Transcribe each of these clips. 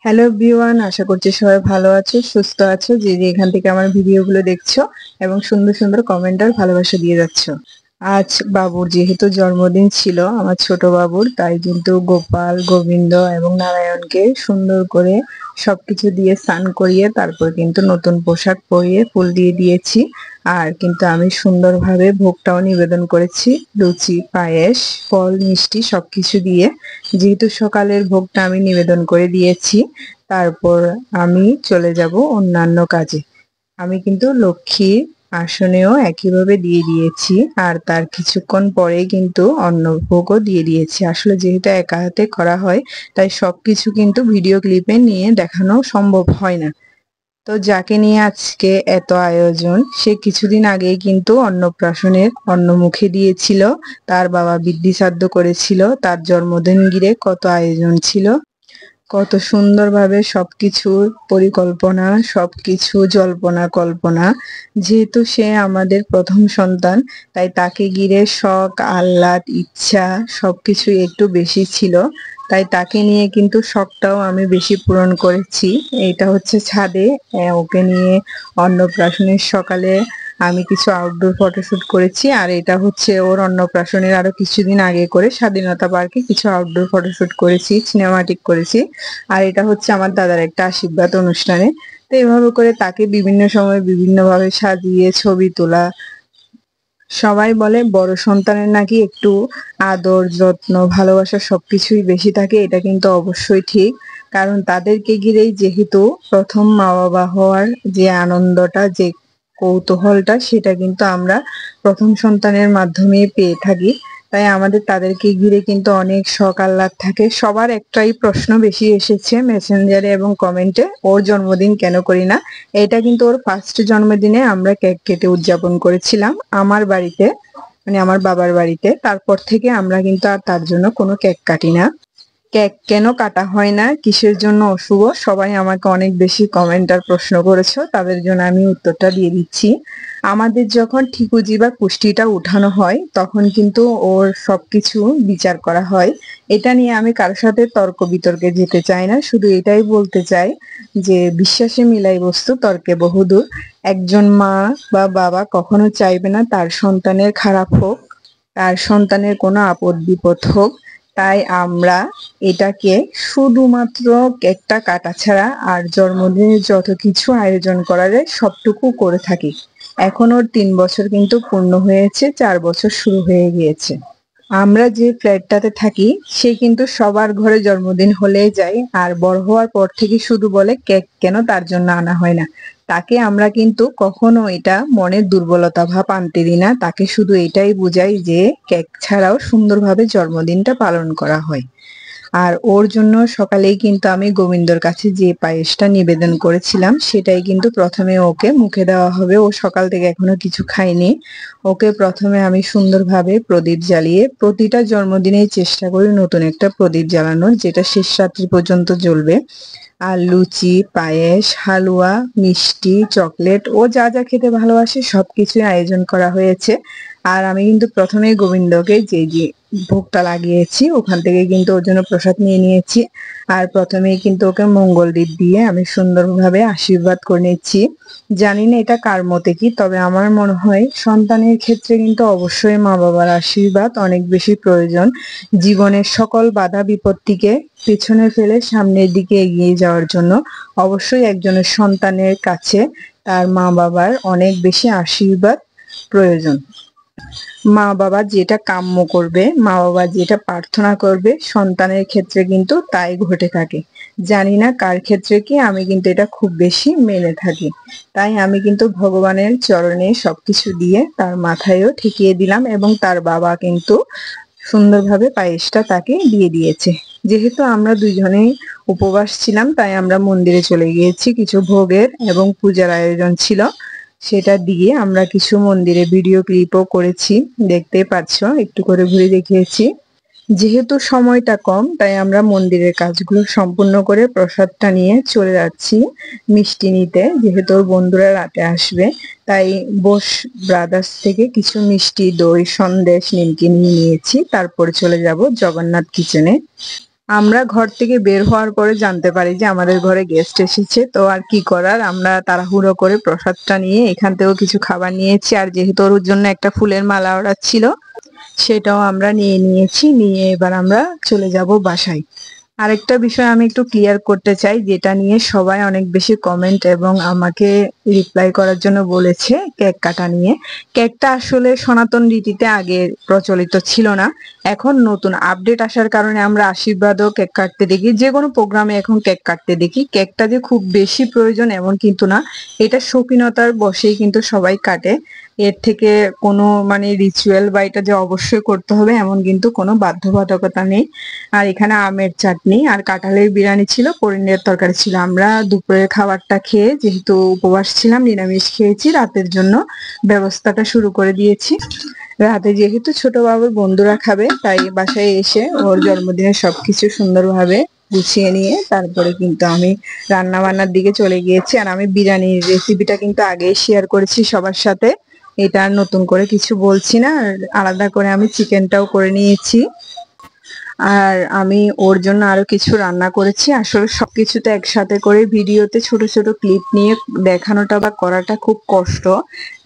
Hello everyone, আশা করছি সবাই ভালো আছো, সুস্থ আছো, যে যে এখান থেকে আমার ভিডিওগুলো দেখছো এবং সুন্দর সুন্দর কমেন্ট আর ভালোবাসা দিয়ে যাচ্ছ। আজ বাবুর যেহেতু জন্মদিন ছিল, আমার ছোট বাবুর, তাই কিন্তু গোপাল, গোবিন্দ এবং নারায়ণকে সুন্দর করে সবকিছু দিয়ে স্নান করিয়ে তারপর কিন্তু নতুন পোশাক পরিয়ে ফুল দিয়ে দিয়েছি। আর কিন্তু আমি সুন্দরভাবে ভোগটাও নিবেদন করেছি, লুচি, পায়েস, ফল, মিষ্টি সবকিছু দিয়ে। যেহেতু সকালের ভোগটা আমি নিবেদন করে দিয়েছি, তারপর আমি চলে যাব অন্যান্য কাজে। আমি কিন্তু লক্ষ্মীর আসনেও একইভাবে দিয়ে দিয়েছি, আর তার কিছুক্ষণ পরেই কিন্তু অন্নভোগও দিয়ে দিয়েছি। আসলে যেহেতু একা হাতে করা হয়, তাই সবকিছু কিন্তু ভিডিও ক্লিপে নিয়ে দেখানো সম্ভব হয় না। তো যাকে নিয়ে আজকে এত আয়োজন, সে কিছুদিন আগেই কিন্তু অন্নপ্রাশনের অন্নমুখে দিয়েছিল, তার বাবা বিদ্ধি শ্রাদ্ধ করেছিল, তার জন্মদিন ঘিরে কত আয়োজন ছিল, কত সুন্দরভাবে সবকিছুর পরিকল্পনা, সবকিছু জল্পনা কল্পনা। যেহেতু সে আমাদের প্রথম সন্তান, তাই তাকে ঘিরে শখ, আহ্লাদ, ইচ্ছা সবকিছু একটু বেশি ছিল। তাই তাকে নিয়ে কিন্তু শখটাও আমি বেশি পূরণ করেছি। এইটা হচ্ছে ছাদে ওকে নিয়ে অন্নপ্রাশনের সকালে আমি কিছু আউটডোর ফটোশুট করেছি, আর এটা হচ্ছে ওর অন্নপ্রাশনের আরো কিছুদিন আগে করে স্বাধীনতা পার্কে কিছু আউটডোর ফটোশুট করেছি, সিনেমাটিক করেছি। আর এটা হচ্ছে আমার দাদার একটা আশীর্বাদ অনুষ্ঠানে। তো এভাবে করে তাকে বিভিন্ন সময় বিভিন্নভাবে সাজিয়ে ছবি তোলা। সবাই বলে বড় সন্তানের নাকি একটু আদর, যত্ন, ভালোবাসা সবকিছুই বেশি থাকে। এটা কিন্তু অবশ্যই ঠিক, কারণ তাদেরকে ঘিরেই যেহেতু প্রথম মা বাবা হওয়ার যে আনন্দটা, যে কৌতূহলটা, সেটা কিন্তু আমরা প্রথম সন্তানের মাধ্যমে পেয়ে থাকি। তাই আমাদের তাদেরকে ঘিরে কিন্তু অনেক শখ আহ্লাদ থাকে। সবার একটাই প্রশ্ন বেশি এসেছে মেসেঞ্জারে এবং কমেন্টে, ওর জন্মদিন কেন করি না। এটা কিন্তু ওর ফার্স্ট জন্মদিনে আমরা কেক কেটে উদযাপন করেছিলাম আমার বাড়িতে, মানে আমার বাবার বাড়িতে। তারপর থেকে আমরা কিন্তু আর তার জন্য কোনো কেক কাটি না। কেক কেন কাটা হয় না, কিসের জন্য অশুভ, সবাই আমাকে অনেক বেশি কমেন্ট আর প্রশ্ন করেছো, তাদের জন্য আমি উত্তরটা দিয়ে দিচ্ছি। আমাদের যখন ঠিকুজি বা কুষ্টিটা উঠানো হয়, তখন কিন্তু ওর সবকিছু বিচার করা হয়। এটা নিয়ে আমি কারোর সাথে তর্ক বিতর্কে যেতে চাই না, শুধু এটাই বলতে চাই যে বিশ্বাসে মিলাই বস্তু তর্কে বহুদূর। একজন মা বা বাবা কখনো চাইবে না তার সন্তানের খারাপ হোক, তার সন্তানের কোনো আপদ বিপদ হোক। তাই আমরা এটাকে শুধুমাত্র কেকটা কাটা ছাড়া আর জন্মদিনের যত কিছু আয়োজন করা যায় সবটুকু করে থাকি। এখন ওর 3 বছর কিন্তু পূর্ণ হয়েছে, 4 বছর শুরু হয়ে গিয়েছে। আমরা যে ফ্ল্যাটটাতে থাকি, সে কিন্তু সবার ঘরে জন্মদিন হলেই যায়, আর বড় হওয়ার পর থেকে শুধু বলে কেক কেন তার জন্য আনা হয় না। তাকে আমরা কিন্তু কখনো এটা মনের দুর্বলতা ভাব আনতে দিই না, তাকে শুধু এটাই বুঝাই যে কেক ছাড়াও সুন্দরভাবে জন্মদিনটা পালন করা হয়। আর ওর জন্য সকালেই কিন্তু আমি গোবিন্দর কাছে যে পায়েসটা নিবেদন করেছিলাম, সেটাই কিন্তু প্রথমে ওকে মুখে দেওয়া হবে। ও সকাল থেকে এখনো কিছু খায়নি। ওকে প্রথমে আমি সুন্দরভাবে প্রদীপ জ্বালিয়ে, প্রতিটা জন্মদিনেই চেষ্টা করি নতুন একটা প্রদীপ জ্বালানোর, যেটা শেষ রাত্রি পর্যন্ত জ্বলবে। আর লুচি, পায়েস, হালুয়া, মিষ্টি, চকলেট, ও যা যা খেতে ভালোবাসে সবকিছুই আয়োজন করা হয়েছে। আর আমি কিন্তু প্রথমেই গোবিন্দকে যে যে ভোগটা লাগিয়েছি, ওখান থেকে কিন্তু ওর জন্য প্রসাদ নিয়ে নিয়েছি। আর প্রথমেই কিন্তু ওকে মঙ্গল দ্বীপ দিয়ে আমি সুন্দরভাবে আশীর্বাদ করে নিচ্ছি। জানি না এটা কার মতে কি, তবে আমার মনে হয় সন্তানের ক্ষেত্রে কিন্তু অবশ্যই মা বাবার আশীর্বাদ অনেক বেশি প্রয়োজন। জীবনের সকল বাধা বিপত্তিকে পেছনে ফেলে সামনের দিকে এগিয়ে যাওয়ার জন্য অবশ্যই একজনের সন্তানের কাছে তার মা বাবার অনেক বেশি আশীর্বাদ প্রয়োজন। মা বাবা যেটা কাম্য করবে, মা বাবা যেটা প্রার্থনা করবে, সন্তানের ক্ষেত্রে কিন্তু তাই ঘটে থাকে। জানি না কার ক্ষেত্রে কি, আমি কিন্তু এটা খুব বেশি মেনে থাকি। তাই আমি কিন্তু ভগবানের চরণে সবকিছু দিয়ে তার মাথায়ও ঠেকিয়ে দিলাম, এবং তার বাবা কিন্তু সুন্দরভাবে পায়েসটা তাকে দিয়ে দিয়েছে। যেহেতু আমরা দুজনেই উপবাস ছিলাম, তাই আমরা মন্দিরে চলে গিয়েছি, কিছু ভোগের এবং পূজার আয়োজন ছিল, সেটা দিয়ে আমরা কিছু মন্দিরে ভিডিও ক্লিপও করেছি। দেখতেই পাচ্ছ, একটু করে ঘুরে দেখিয়েছি। যেহেতু সময়টা কম, তাই আমরা মন্দিরের কাজগুলো সম্পূর্ণ করে প্রসাদটা নিয়ে চলে যাচ্ছি মিষ্টি নিতে। যেহেতু ওর বন্ধুরা রাতে আসবে, তাই বোস ব্রাদার্স থেকে কিছু মিষ্টি, দই, সন্দেশ, নিমকি নিয়ে নিয়েছি। তারপরে চলে যাব জগন্নাথ কিচেনে। আমরা ঘর থেকে বের হওয়ার পরে জানতে পারি যে আমাদের ঘরে গেস্ট এসেছে, তো আর কি করার, আমরা তাড়াহুড়ো করে প্রসাদটা নিয়ে এখান থেকেও কিছু খাবার নিয়েছি। আর যেহেতু ওর জন্য একটা ফুলের মালা অর্ডার ছিল, সেটাও আমরা নিয়ে নিয়েছি। নিয়ে এবার আমরা চলে যাব বাসায়। আরেকটা বিষয় আমি একটু ক্লিয়ার করতে চাই, যেটা নিয়ে সবাই অনেক বেশি কমেন্ট এবং আমাকে রিপ্লাই করার জন্য বলেছে, কেক কাটা নিয়ে। কেকটা আসলে সনাতন রীতিতে আগে প্রচলিত ছিল না, এখন নতুন আপডেট আসার কারণে আমরা আশীর্বাদও কেক কাটতে দেখি, যে কোনো প্রোগ্রামে এখন কেক কাটতে দেখি। কেকটা যে খুব বেশি প্রয়োজন এমন কিন্তু না, এটা শৌখিনতার বশেই কিন্তু সবাই কাটে। এর থেকে কোনো মানে রিচুয়াল বা এটা যে অবশ্যই করতে হবে এমন কিন্তু কোনো বাধ্যবাধকতা নেই। আর এখানে আমের চাটনি আর কাঁঠালের বিরিয়ানি ছিল, পনিরের তরকারি ছিল। আমরা দুপুরের খাবারটা খেয়ে, যেহেতু উপবাস ছিলাম, নিরামিষ খেয়েছি, রাতের জন্য ব্যবস্থাটা শুরু করে দিয়েছি। রাতে যেহেতু ছোট বাবুর বন্ধুরা খাবে, তাই বাসায় এসে ওর জন্মদিনের সবকিছু সুন্দরভাবে গুছিয়ে নিয়ে তারপরে কিন্তু আমি রান্না বান্নার দিকে চলে গিয়েছি। আর আমি বিরিয়ানির রেসিপিটা কিন্তু আগেই শেয়ার করেছি সবার সাথে, এটা আর নতুন করে কিছু বলছি না। আর আলাদা করে আমি চিকেনটাও করে নিয়েছি। আর আমি ওর জন্য আরো কিছু রান্না করেছি। আসলে সবকিছুতে একসাথে করে ভিডিওতে ছোট ছোট ক্লিপ নিয়ে দেখানোটা বা করাটা খুব কষ্ট,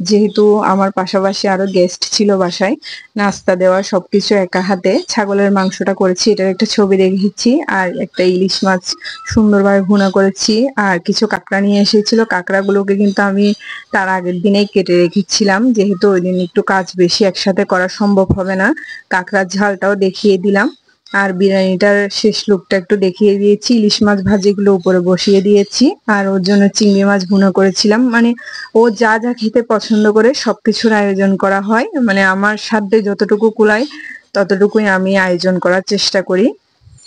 যেহেতু আমার পাশাপাশি আরো গেস্ট ছিল বাসায়। নাস্তা দেওয়া সবকিছু একা হাতে। ছাগলের মাংসটা করেছি, এটার একটা ছবি রেখেছি। আর একটা ইলিশ মাছ সুন্দরভাবে ভুনা করেছি। আর কিছু কাঁকড়া নিয়ে এসেছিল, কাঁকড়াগুলোকে কিন্তু আমি তার আগের দিনেই কেটে রেখেছিলাম, যেহেতু ওই দিন একটু কাজ বেশি, একসাথে করা সম্ভব হবে না। কাঁকড়ার ঝালটাও দেখিয়ে দিলাম। আর বিরিয়ানিটার শেষ লুকটা একটু দেখিয়ে দিয়েছি। ইলিশ মাছ ভাজিগুলো উপরে বসিয়ে দিয়েছি। আর ওর জন্য চিংড়ি মাছ ভুনা করেছিলাম। মানে ও যা যা খেতে পছন্দ করে সবকিছুর আয়োজন করা হয়, মানে আমার সাধ্যে যতটুকু কুলায় ততটুকুই আমি আয়োজন করার চেষ্টা করি।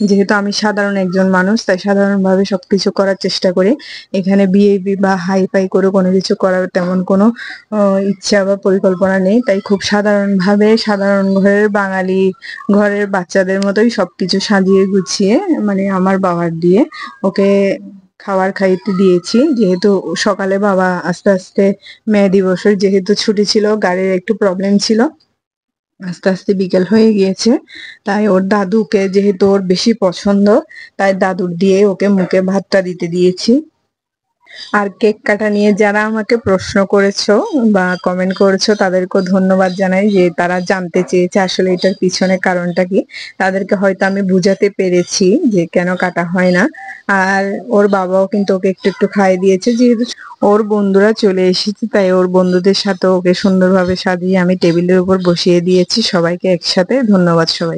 যেহেতু আমি সাধারণ একজন মানুষ, তাই সাধারণভাবে সবকিছু করার চেষ্টা করি। এখানে বিয়ে বা হাই ফাই করে কোনো কিছু করার তেমন কোনো ইচ্ছা বা পরিকল্পনা নেই। তাই খুব সাধারণভাবে সাধারণ ঘরের বাঙালি ঘরের বাচ্চাদের মতোই সবকিছু সাজিয়ে গুছিয়ে, মানে আমার বাবার দিয়ে ওকে খাবার খাইতে দিয়েছি। যেহেতু সকালে বাবা আস্তে আস্তে মে দিবসের যেহেতু ছুটি ছিল, গাড়ির একটু প্রবলেম ছিল, আস্তে আস্তে বিকেল হয়ে গিয়েছে। তাই ওর দাদুকে, যেহেতু ওর বেশি পছন্দ, তাই দাদুর দিয়ে ওকে মুখে ভাতটা দিতে দিয়েছি। আর কেক কাটা নিয়ে যারা আমাকে প্রশ্ন করেছো বা কমেন্ট করেছো, তাদেরকেও ধন্যবাদ জানাই, যে তারা জানতে চেয়েছে আসলে এটার পিছনে কারণটা কি। তাদেরকে হয়তো আমি বুঝাতে পেরেছি যে কেন কাটা হয় না। আর ওর বাবাও কিন্তু ওকে একটু একটু খাইয়ে দিয়েছে, যেহেতু ওর বন্ধুরা চলে এসেছে, তাই ওর বন্ধুদের সাথে ওকে সুন্দরভাবে সাজিয়ে আমি টেবিলের উপর বসিয়ে দিয়েছি সবাইকে একসাথে। ধন্যবাদ সবাই।